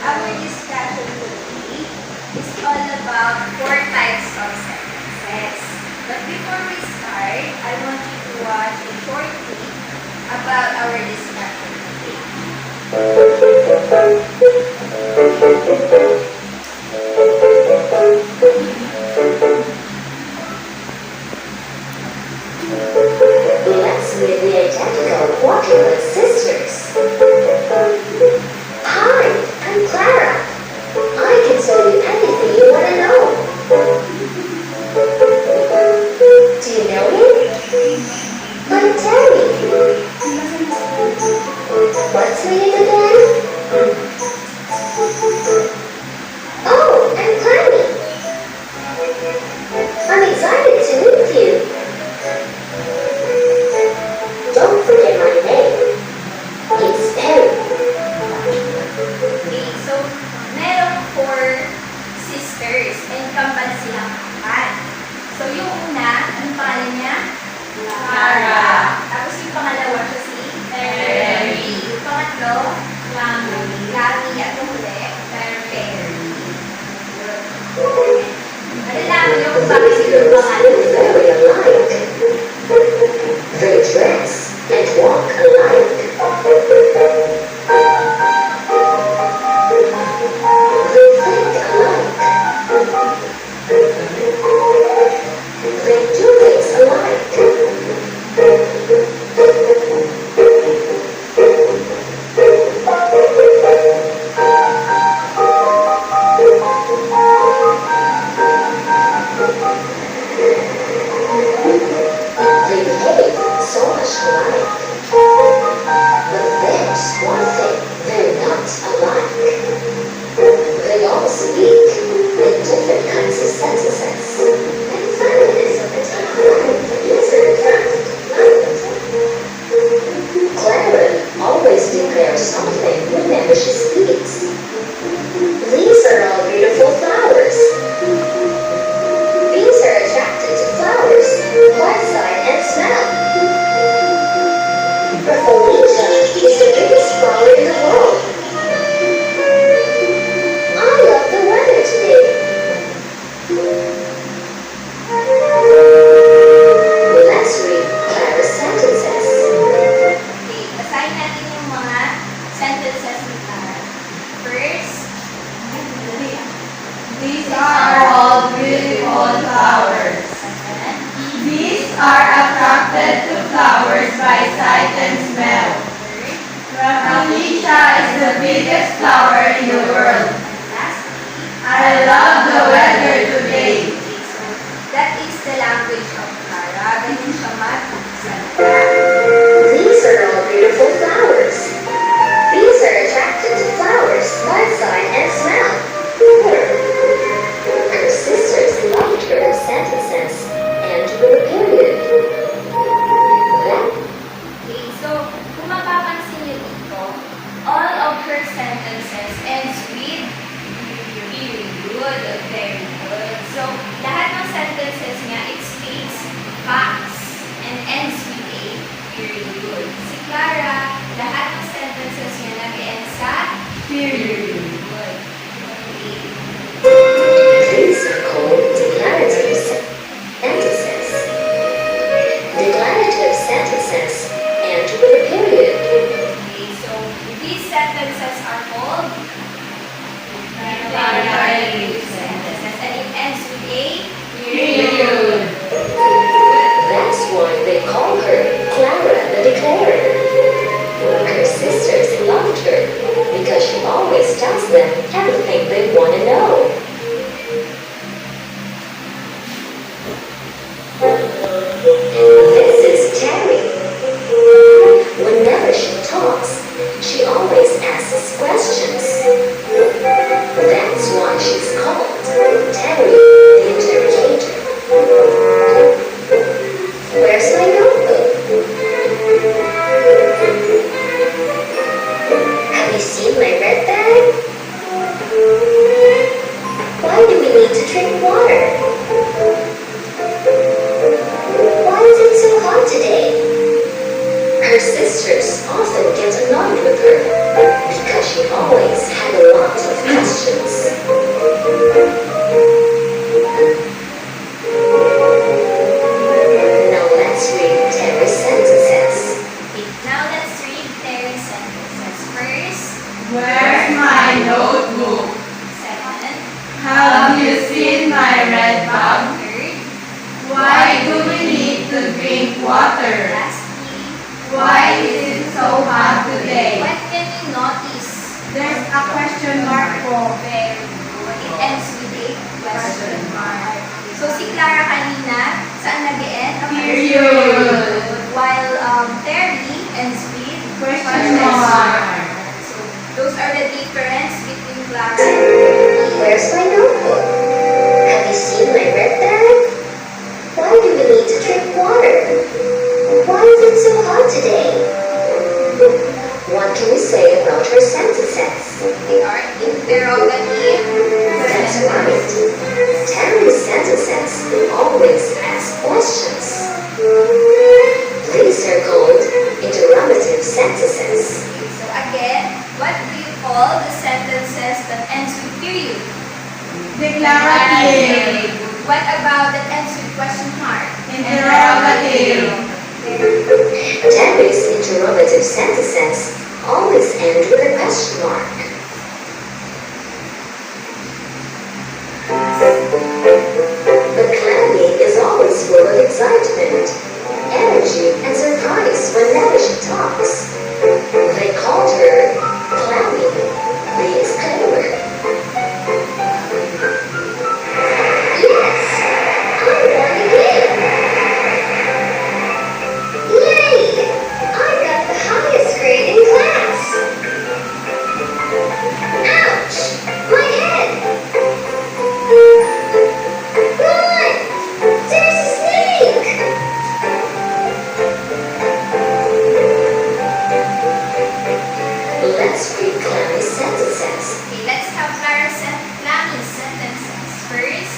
Our discussion today is all about four types of sentences. But before we start, I want you to watch a short clip about our discussion today. Let's meet the identical quadruplet sisters. Hi, I'm Clara. I can tell you anything you want to know. Do you know me? I'm Tammy. What's your name again? Oh, I'm Clammy. I'm excited to meet you. Don't forget my name. It's Perry. Okay, so merong four sisters and kambal silang apat. So yung una, anong pangalan niya? Clara. Tapos yung pangalawa siya si Perry. Yung pangatlo, Lami. At yung huli, Perry. Malalaman niyo kung bakit sila yung pangalan. Very alike. They dress and walk alike. They think alike. They do things alike. They behave so much alike. But there's one thing they're not alike. They all speak in different kinds of sentences. And funniness of the time is in fact Clara always declares something whenever she speaks. These are all beautiful flowers. Bees are attracted to flowers by sight and smell. Felicia is the biggest flower in the world. I love the weather today. Let's read Clara's sentences. Okay, basahin natin yung mga sentences ni Clara. First, These are all beautiful flowers. Bees are attracted to flowers by sight and smell. Rafflesia is the biggest flower in the world. I love the weather today. So, that is the language of Clara. Ganyan siya magsalita. These are all beautiful flowers. Bees are attracted to flowers by sight and smell. Her sisters loved her sentences and with a period. Then, Okay, so kung mapapansin niyo dito, all of her sentences ends with very good, very good. So, lahat ng sentences niya, it states facts and ends with a very good. Si Clara, lahat ng sentences niya nag-end sa very good. Okay. these are called declarative sentences. Declarative sentences end with a period. Okay, so these sentences are called declarative sentences and it ends with a Period. That's why they call her Clara the Declarer. Her sisters loved her because she always tells them everything they want to know. This is Terry. Whenever she talks, she always asks questions. That's why she's called Terry the Interrogator. Where's my notebook? Have you seen my red bag? Where's my notebook? Second. Have you seen my red mug? Third. Why do we need to drink water? Lastly, Why is it so hot today? what can you notice? There's a question mark po. Very good. It ends with a question mark. So, si Clara kanina, saan nag-end? Ang Period. While Terry ends with Question mark. So, those are the difference between Clara and Terry. Where's my notebook? Have you seen my red bag? Why do we need to drink water? Why is it so hot today? What can we say about her sentences? They are interrogative. That's right. Terry's sentences always ask questions. These are called interrogative sentences. So again, what do you call the sentences that ends with period? Declarative. What about that ends with question mark? Interrogative. Terry's interrogative sentences always end with a question mark. But Clammy is always full of excitement, energy, and surprise whenever she talks. They called her Clammy, the exclaimer. Yes, I won again. Yay! I got the highest grade in class. Ouch! My head! Run! There's a snake! Let's read Clammy's sentences. Okay, let's have Clammy's sentences. First,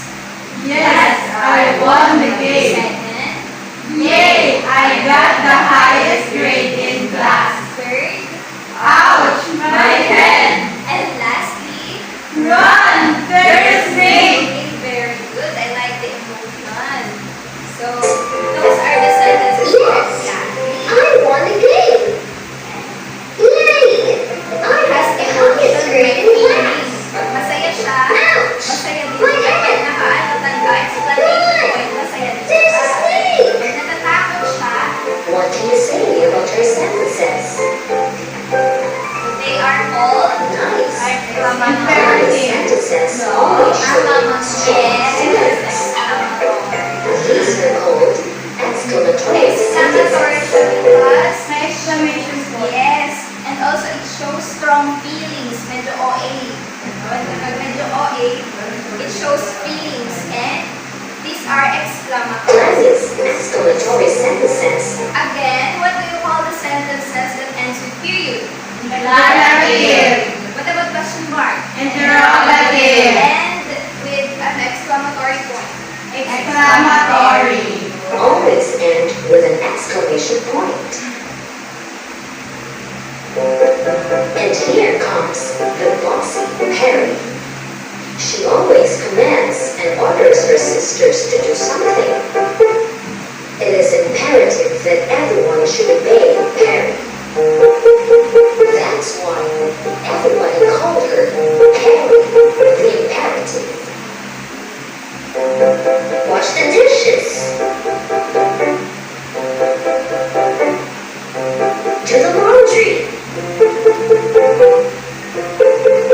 Yes, I won the game. second, Yay, I got the highest grade in class. third, Ouch, my head. and lastly, Run, there's a snake. okay, very good. I like the emotion. So, those are the sentences of Yes, Clammy. I won the game. Yay! I Has got the highest emotion grade in with class. feelings. Pag masaya siya, Ouch! masaya din My siya. Pag head! naka-ano explanation point, masaya din There's a siya. snake! Pag natatakot siya, What can you say about her sentences? they are all Nice. exclamatory. Clammy's sentences always show strong feelings. These are called exclamatory Exclamatory sentences. siya because, May exclamation point. yes, and also it shows strong feelings. Medyo OA. Pag medyo OA, it shows feelings and these are exclamatory. Clammy's exclamatory sentences. Again, what do you call the sentences that ends with period? Declarative. What about question mark? Interrogative. And with an exclamatory point. Exclamatory. Always end with an exclamation point. And here comes the bossy Perry. She always commands and orders her sisters to do something. It is imperative that everyone should obey Perry. That's why everybody called her Perry the Imperative. Wash the dishes. Do the laundry.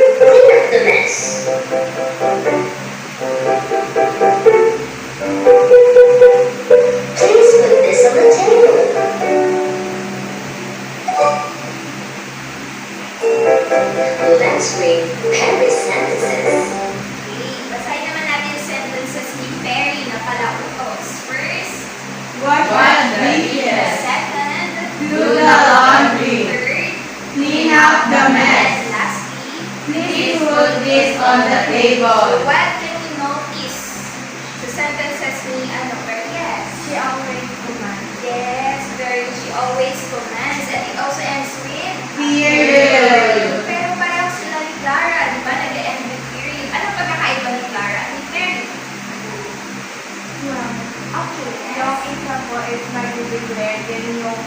Clean up the mess. Please put this on the table. Let's read Perry's sentences. Okay, basahin naman natin yung sentences ni Perry na palautos. First, Wash the dishes. second, Do the laundry. third, Clean up the mess. and lastly, Please put this on the table. what can you notice sa sentences ni Perry? Yes. She always commands. Yes, very good. She always commands. And it also ends with Period. Pero pareho sila ni Clara, di ba? Nag-end with period. Anong pagkakaiba ni Clara at ni Perry? Okay, Yung isa po is mag-declare, then yung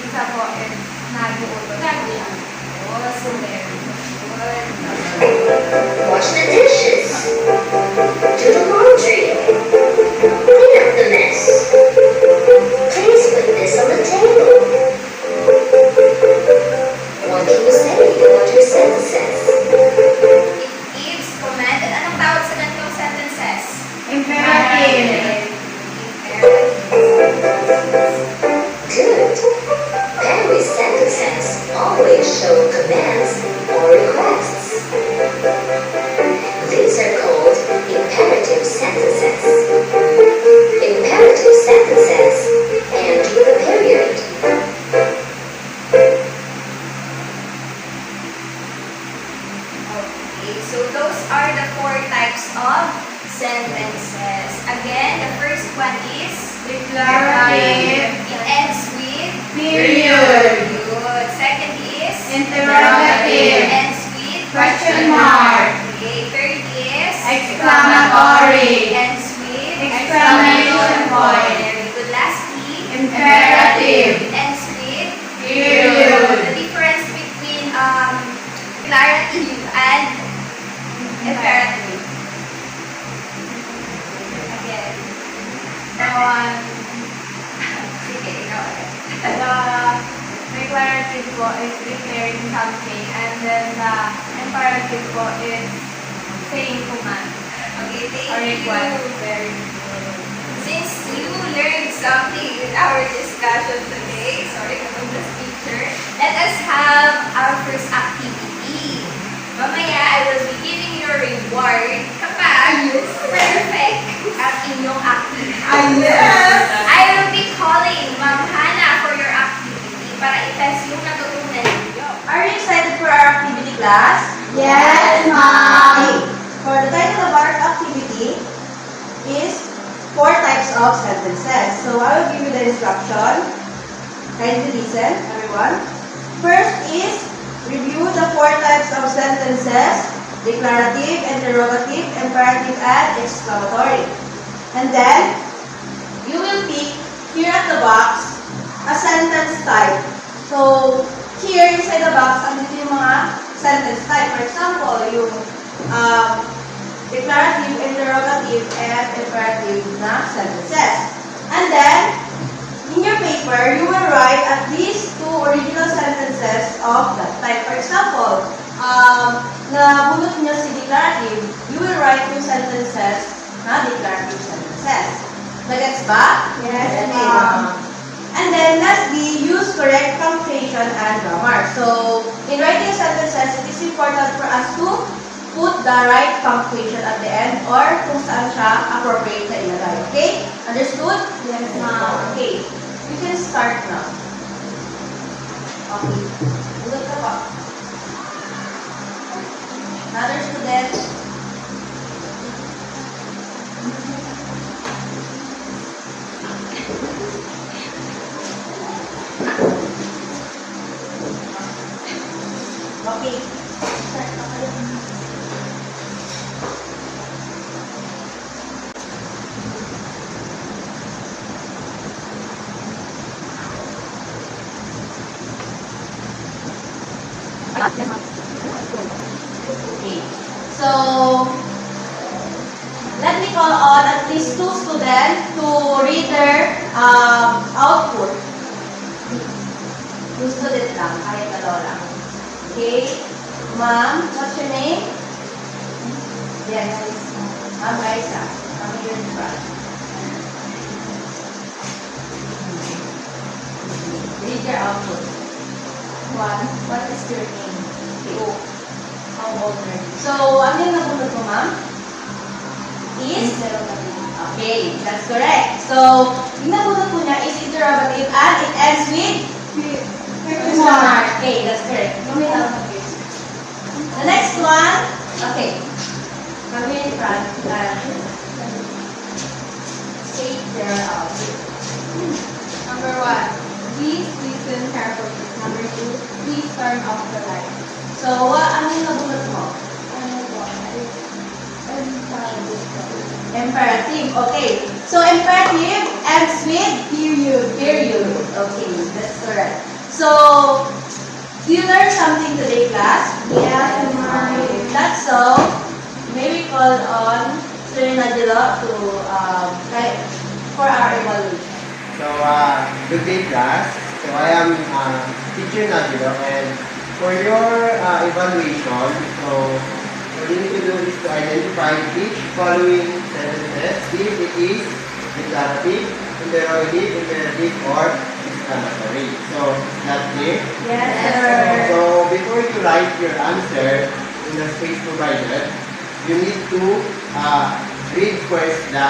isa po is nag-uutos. Oh, so very good. Okay, so those are the 4 types of sentences. Again, the first one is Declarative. It ends with Period. Good. Second is Interrogative. It ends with Question mark. Okay. Third is Exclamatory. Ends with Exclamation point. Very good. Lastly, Imperative. ends with Period. The difference between declarative and imperative. Again. Sige, ikaw ulit. The declarative po is declaring something, and then the imperative po is saying command Okay, thank or request. you. Very good. Since you learned something in our discussion today, sorry for the speaker, let us have our first activity. Mamaya, I will be giving you a reward kapag perfect ang inyong activity. I will be calling Ma'am Hannah for your activity para i-test yung natutunan ninyo. Are you excited for our activity, class? Yes, ma'am. Okay. For the title of our activity is 4 types of sentences. So I will give you the instruction. Kindly listen, everyone. First is review the 4 types of sentences: declarative, interrogative, imperative, and exclamatory. And then you will pick here at the box a sentence type. So here inside the box, andito yung mga sentence type. For example, yung declarative, interrogative, and imperative na sentences. And then, in your paper, you will write at least 2 original sentences of that type. For example, nabunot niyo si declarative, you will write 2 sentences na declarative sentences. Nagets ba? Yes, Okay. ma'am. And then lastly, use correct punctuation and grammar. So, in writing sentences, it is important for us to put the right punctuation at the end or kung saan siya appropriate na ilagay. Okay? Understood? Yes, ma'am. Okay. You can start now. Okay. Ulit ka pa. Another student. Okay. Start na kayo. Okay. So, let me call on at least 2 students to read their output. 2 students lang, kahit dalawa lang. Okay. Ma'am, what's your name? Yes. Ma'am Raisa. I'm here in front. Read your output. 1. What is your name? 2. How old are you? So, ano yung nabunod mo, ma'am? Is? Okay, that's correct. So, yung nabunod po niya is interrogative and it ends with? Question mark. Okay, that's correct. The next one, okay. Come here in front and state their output. Number 1, please listen carefully. Number 2, please turn off the light. So, ano yung nabunod mo? Imperative. Okay. So, imperative ends with period. Period. Okay, that's correct. So, do you learn something today, class? Yes, ma'am. If that's so, may we call on Sir Nadilo to for our evaluation. So, good day, class. So, I am teacher Nadilo, and for your evaluation, so what you need to do is to identify each following sentences if it is declarative, interrogative, imperative, or exclamatory. So, that's it. Yes, sir. So, before you write your answer in the space provided, you need to read first the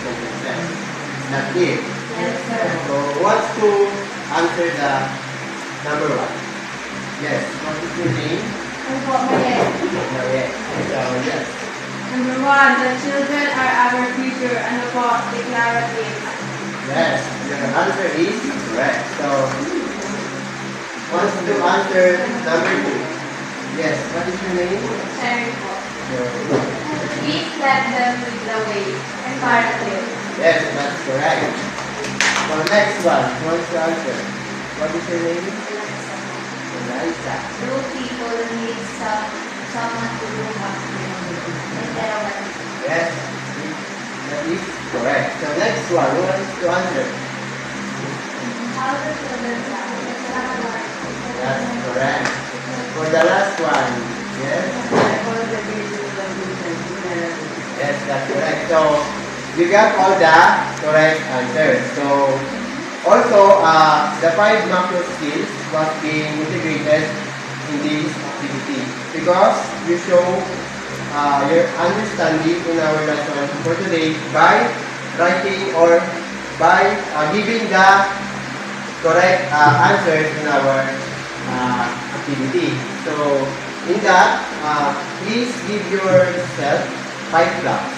sentences. That's it. Yes, sir. So, what's to answer the number 1? Yes, what is your name? Ano po, Mariette? Mariette. 1. The children are our future. Ano po? Declarative. Yes, your answer is correct. So, wants to answer number 2. Yes, what is your name? Cherry po. Your- Please let them lead the way. Imperative. Yes, that's correct. So, next one, who wants to answer? What is your name? Eliza. Do people need someone to look up to? Interrogative. Yes, that is correct. So, next one, who wants to answer? How do children sound? That's correct. For the last one, yes? Yes, that's correct. So, you got all the correct answers. So, also, the 5 macro skills was being integrated in this activity because you show your understanding in our lesson for today by writing or by giving the correct answers in our activity. So, in that, please give yourself 5 claps.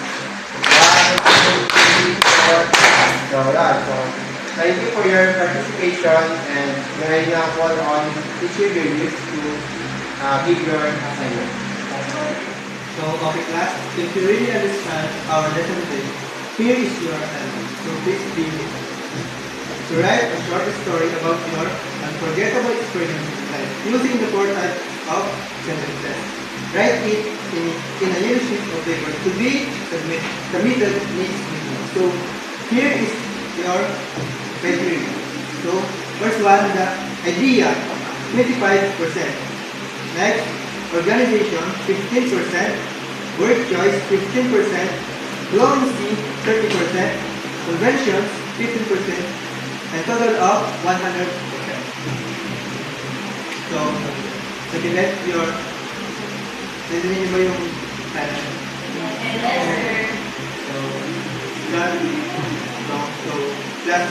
1, 2, 3, 4, 5. So, yeah. So, thank you for your participation and may I now call on Teacher Julius to give your assignment. So, okay class, if you really understand our lesson today, here is your assignment. So please be with us. To write a short story about your unforgettable experience in life using the 4 types of sentences. Write it in a yellow sheet of paper to be submitted next week. So here is your criteria. So first one, the idea, 25%. Next, organization, 15%. Word choice, 15%. Fluency, 30%. Conventions, 15%. And total of 100%. So, sabihin your, sabihin niyo ba yung plan? Yes, sir. So, class, so, class